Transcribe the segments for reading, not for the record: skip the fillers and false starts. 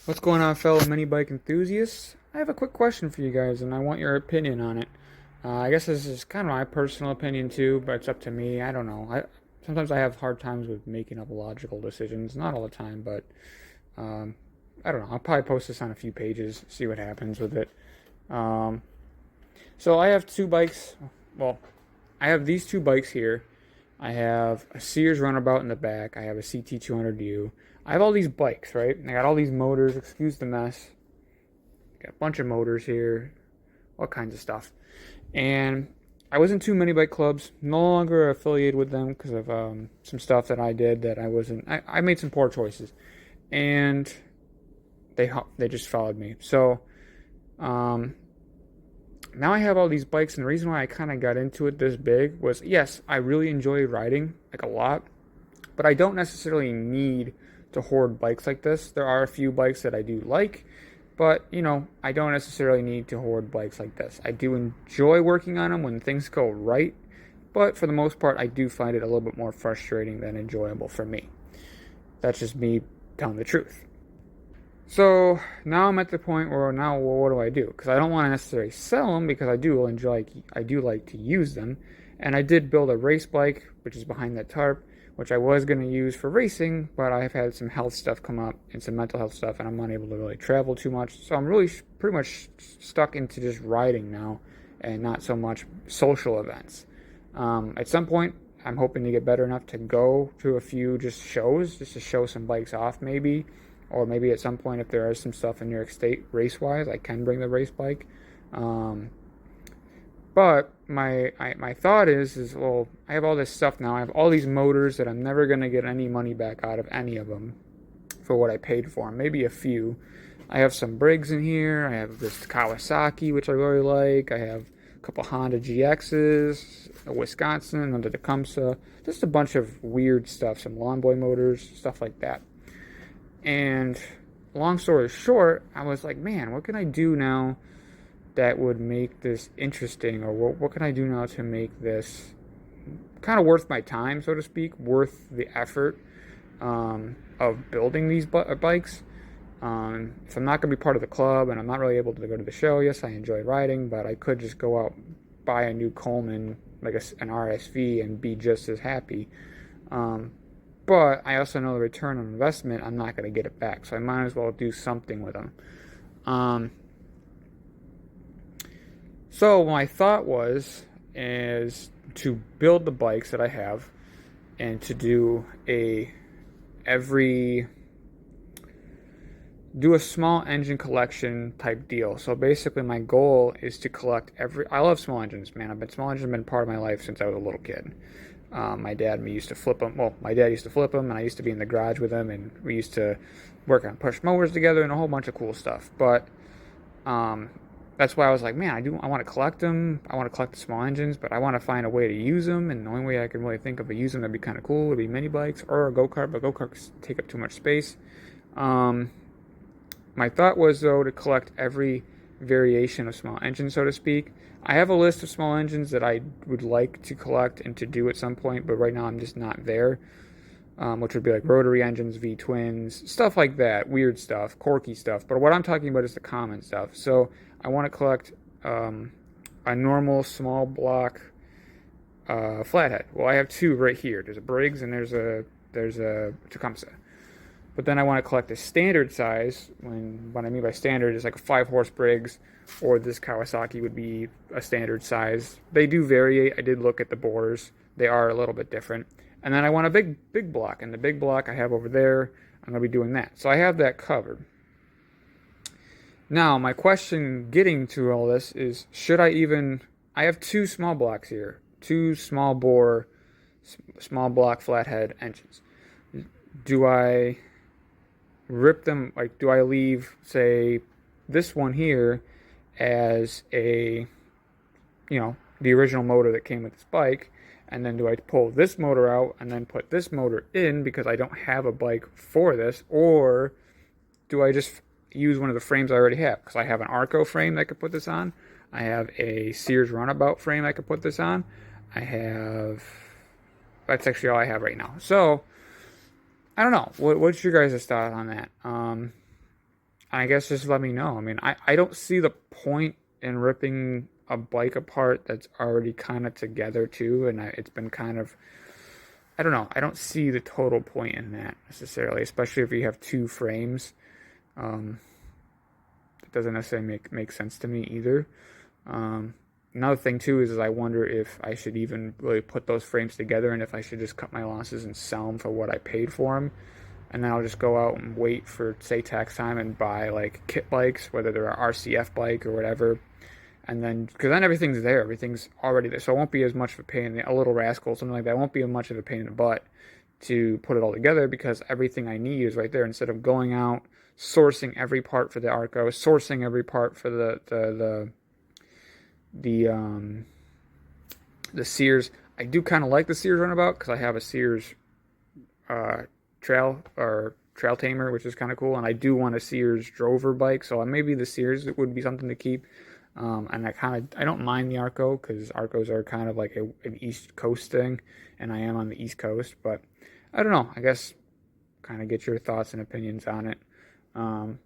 What's going on, fellow mini bike enthusiasts? I have a quick question for you guys, and I want your opinion on it. I guess this is kind of my personal opinion too, but it's up to me. I don't know. Sometimes I have hard times with making up logical decisions. Not all the time, but um, I don't know. I'll probably post this on a few pages, see what happens with it. Um, so I have two bikes. Well, I have these two bikes here. I have a Sears Runabout in the back. I have a CT200U. I have all these bikes, right? I got all these motors. Excuse the mess. Got a bunch of motors here, all kinds of stuff. And I was in two mini bike clubs. No longer affiliated with them because of some stuff that I did that I wasn't. I made some poor choices, and they just followed me. So um, now I have all these bikes, and the reason why I kind of got into it this big was, yes, I really enjoy riding, like a lot, but I don't necessarily need to hoard bikes like this. There are a few bikes that I do like, but I don't necessarily need to hoard bikes like this. I do enjoy working on them when things go right, but for the most part, I do find it a little bit more frustrating than enjoyable for me. That's just me telling the truth. So now I'm at the point where now, well, what do I do? Because I don't want to necessarily sell them because I do like to use them, and I did build a race bike, which is behind that tarp, which I was going to use for racing, but I've had some health stuff come up and some mental health stuff, and I'm unable to really travel too much. So I'm really pretty much stuck into just riding now, and not so much social events. At some point, I'm hoping to get better enough to go to a few just shows, just to show some bikes off, maybe. Or maybe at some point, if there is some stuff in New York State race-wise, I can bring the race bike. Um, but my thought is well, I have all this stuff now. I have all these motors that I'm never gonna get any money back out of any of them for what I paid for them. Maybe a few. I have some Briggs in here. I have this Kawasaki, which I really like. I have a couple Honda GXs, a Wisconsin, another Tecumseh. Just a bunch of weird stuff. Some Lawn Boy motors, stuff like that. And long story short, I was like, man, what can I do now that would make this interesting? Or what can I do now to make this kind of worth my time, so to speak, worth the effort of building these bikes? If I'm not going to be part of the club and I'm not really able to go to the show, yes, I enjoy riding, but I could just go out, buy a new Coleman, like an RSV, and be just as happy. But I also know the return on investment, I'm not going to get it back. So I might as well do something with them. So my thought is to build the bikes that I have and to every do a small engine collection type deal. So basically my goal is to collect I love small engines, man. Small engines have been part of my life since I was a little kid. My dad used to flip them. Well, my dad used to flip them, and I used to be in the garage with him, and we used to work on push mowers together and a whole bunch of cool stuff. But that's why I was like, man, I want to collect them. I want to collect the small engines, but I want to find a way to use them. And the only way I can really think of using them that'd be kind of cool would be mini bikes or a go-kart, but go-karts take up too much space. My thought was, though, to collect every variation of small engine, so to speak. I have a list of small engines that I would like to collect and to do at some point, but right now I'm just not there. Which would be like rotary engines, V-twins, stuff like that, weird stuff, quirky stuff. But what I'm talking about is the common stuff. So I want to collect a normal small block flathead. Well, I have two right here. There's a Briggs and there's a Tecumseh. But then I want to collect a standard size. What I mean by standard is like a 5-horse Briggs, or this Kawasaki would be a standard size. They do vary. I did look at the bores. They are a little bit different. And then I want a big block. And the big block I have over there, I'm going to be doing that. So I have that covered. Now, my question getting to all this is, I have two small blocks here. Two small block flathead engines. Do I rip them, like, do I leave, say, this one here as the original motor that came with this bike, and then do I pull this motor out and then put this motor in because I don't have a bike for this, or do I just use one of the frames I already have? Because I have an Arco frame that I could put this on. I have a Sears Runabout frame I could put this on. That's actually all I have right now. So I don't know. What's your guys' thought on that? I guess just let me know. I mean, I don't see the point in ripping a bike apart that's already kind of together too, and it's been kind of, I don't know. I don't see the total point in that necessarily, especially if you have two frames. Um, it doesn't necessarily make sense to me either. Um, Another thing too is I wonder if I should even really put those frames together, and if I should just cut my losses and sell them for what I paid for them, and then I'll just go out and wait for say tax time and buy like kit bikes, whether they're an RCF bike or whatever, and then because then everything's there, everything's already there, so it won't be as much of a pain. A Little Rascal, something like that, won't be as much of a pain in the butt to put it all together because everything I need is right there. Instead of going out sourcing every part for the Arco, sourcing every part for the the Sears. I do kind of like the Sears runabout because I have a Sears uh, trail tamer, which is kind of cool, and I do want a Sears Drover bike, so maybe the Sears would be something to keep. And I don't mind the Arco because Arcos are kind of like an East Coast thing, and I am on the East Coast, but I don't know. I guess kind of get your thoughts and opinions on it. Um,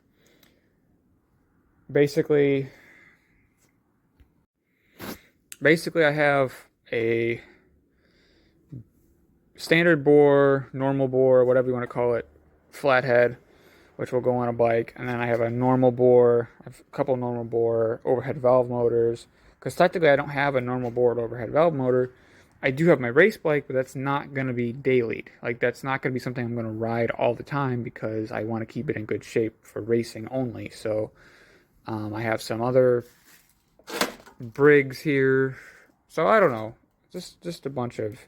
basically, basically, I have a standard bore, normal bore, whatever you want to call it, flathead, which will go on a bike, and then I have a normal bore, I have a couple normal bore overhead valve motors. Because technically, I don't have a normal bore overhead valve motor. I do have my race bike, but that's not going to be daily. Like that's not going to be something I'm going to ride all the time because I want to keep it in good shape for racing only. So I have some other Briggs here. So I don't know, just a bunch of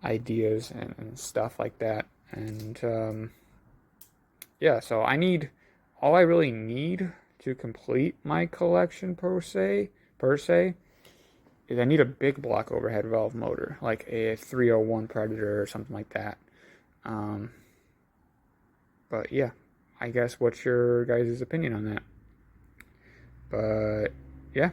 ideas and stuff like that. And yeah, so all I really need to complete my collection per se is I need a big block overhead valve motor, like a 301 Predator or something like that. Um, but yeah, I guys, what's your guys' opinion on that? But yeah.